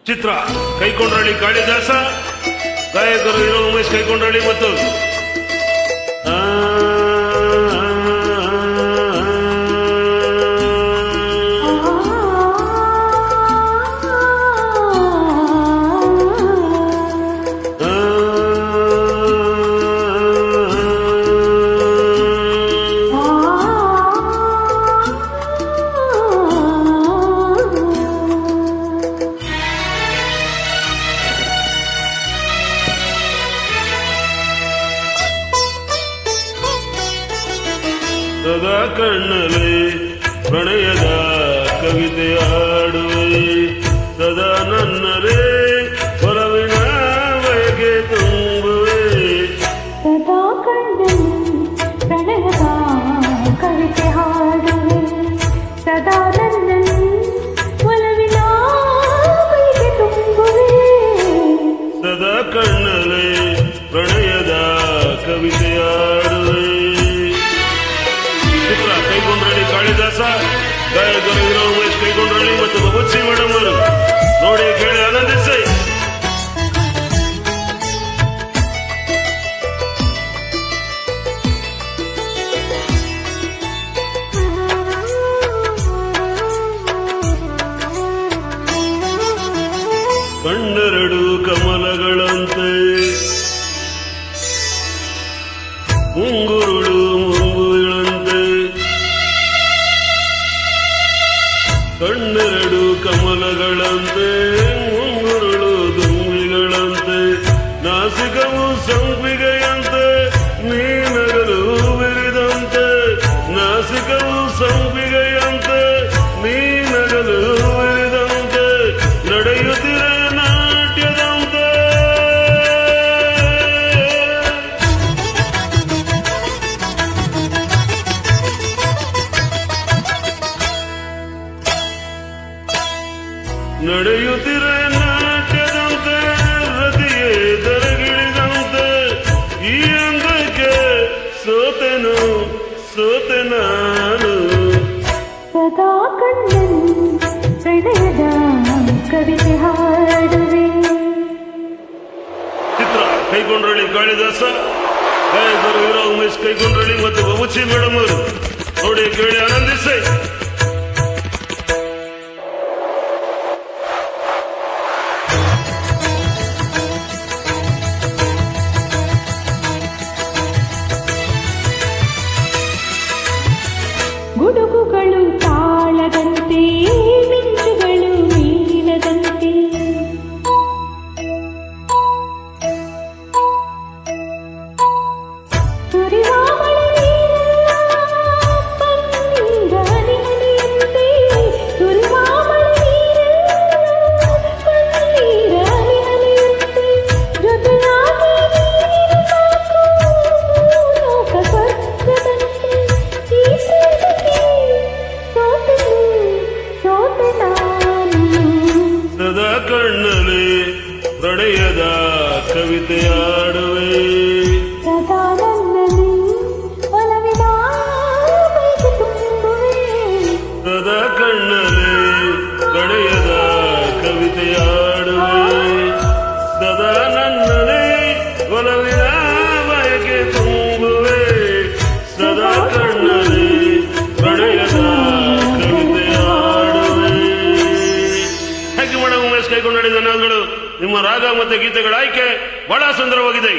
ಚಿತ್ರ ಕೈಕೊಂಡ್ರಳ್ಳಿ ಕಾಳಿದಾಸ, ಗಾಯಕರು ಹೀರೋ ಉಮೇಶ್ ಕೈಕೊಂಡ್ರಳ್ಳಿ ಮತ್ತು ಸದಾ ಕಣ್ಣಲ್ಲಿ ಪ್ರಣಯದ ಕವಿತೆ ಹಾಡುವೆ, ಸದಾ ನನ್ನರೇ ಹೊರವಿನ ಬಯಕೆ ತುಂಬುವೆ. ಸದಾ ಕಣ್ಣಲ್ಲಿ ಪ್ರಣಯದ ಕವಿತೆ ಹಾಡುವೆ, ಸದಾ ನನ್ನಲ್ಲಿ ಒಲವಿನ ಬಯಕೆ ತುಂಬುವೆ. ಸದಾ ಕಣ್ಣಲ್ಲಿ ಪ್ರಣಯದ ಕವಿತೆ ಹಾಡುವೆ. ಚಿತ್ರ ಕೈಕೊಂಡ್ರಳ್ಳಿ ಕಾಳಿದಾಸ, ಗಾಯಕರು ಹೀರೋ ಉಮೇಶ್ ಕೈಕೊಂಡ್ರಳ್ಳಿ ಮತ್ತು ಬಬುಚ್ಚಿ ಮೇಡಮ್ ಅವರು. ನೋಡಿ ಕೇಳಿ ಆನಂದಿಸಿ. ಕಣ್ಣೆರಡು ಕಮಲಗಳಂತೆ ಮುಂಗುರುಳು ಮುಂಗುಗಳಂತೆ, ಕಣ್ಣೆರಡು ಕಮಲಗಳಂತೆ ಮುಂಗುರುಳು ದುಂಬಿಗಳಂತೆ, ನಾಸಿಕವು ಸಂಪಿಗೆಯಂತೆ ನೀನಗಲು ಬಿರಿದಂತೆ, ನಾಸಿಕವು ಸಂಪಿಗೆಯಂತೆ ನೀನಗಲು ಬಿರಿದಂತೆ, ನಡೆಯುತ್ತಿರ ನಾಟ್ಯದಂತೆ. ನಡೆಯುತ್ತಿರ ನಾಟ್ಯದಂತೆ, ರತಿಯೇ ದರಗಿಳಿದಂತೆ, ಈ ಅಂದಕ್ಕೆ ಸೋತೆನು ಸೋತೆ ನಾನು. ಸದಾ ಕಣ್ಣಲ್ಲಿ ಪ್ರಣಯದ ಕವಿತೆ ಹಾಡುವೆ. ಚಿತ್ರ ಕೈಕೊಂಡ್ರಳ್ಳಿ ಕಾಳಿದಾಸ, ಗಾಯಕರು ಹೀರೋ ಉಮೇಶ್ ಕೈಕೊಂಡ್ರಳ್ಳಿ ಮತ್ತು ಬಬುಚ್ಚಿ ಮೇಡಮ್ ಅವರು. ನೋಡಿ ಕೇಳಿ ಆನಂದಿಸಿ. ಗುಡುಗುಗಳು ತಾಳದಂತೆ, ಮಿಂಚುಗಳು ನೀಲದಂತೆ, ಸುರಿವ ಮಳೆಯೆಲ್ಲ ಪನ್ನೀರ ಹನಿಹನಿಯಂತೆ, ಸುರಿವ ಮಳೆಯೆಲ್ಲ ಪನ್ನೀರ ಹನಿಹನಿಯಂತೆ, ಜೊತೆಯಾಗಿ ನೀನು ಸಾಕು ಲೋಕ ಸ್ವರ್ಗದಂತೆ. ಈ ಪ್ರೇಮಕ್ಕೆ ಸೋತೆ ನಾನು. ಸದಾ ಕಣ್ಣಲ್ಲಿ ಪ್ರಣಯದ ಕವಿತೆ ಹಾಡುವೆ, ಸದಾ ನನ್ನಲ್ಲಿ ಒಲವಿನ ಬಯಕೆ ತುಂಬುವೆ. ಸದಾ ಕಣ್ಣಲ್ಲಿ ಪ್ರಣಯದ ಕವಿತೆ ಹಾಡುವೆ, ಸದಾ ನನ್ನಲ್ಲಿ ಒಲವಿನ ಬಯಕೆ ತುಂಬುವೆ, ಸದಾ ಕಣ್ಣಲ್ಲಿ ಪ್ರಣಯದ ಕವಿತೆ ಹಾಡುವೆ. Thank you madam Umesh Kaikondrahalli. ಧನ್ಯವಾದಗಳು. ನಿಮ್ಮ ರಾಗ ಮತ್ತು ಗೀತೆಗಳ ಆಯ್ಕೆ ಬಹಳ ಸುಂದರವಾಗಿದೆ.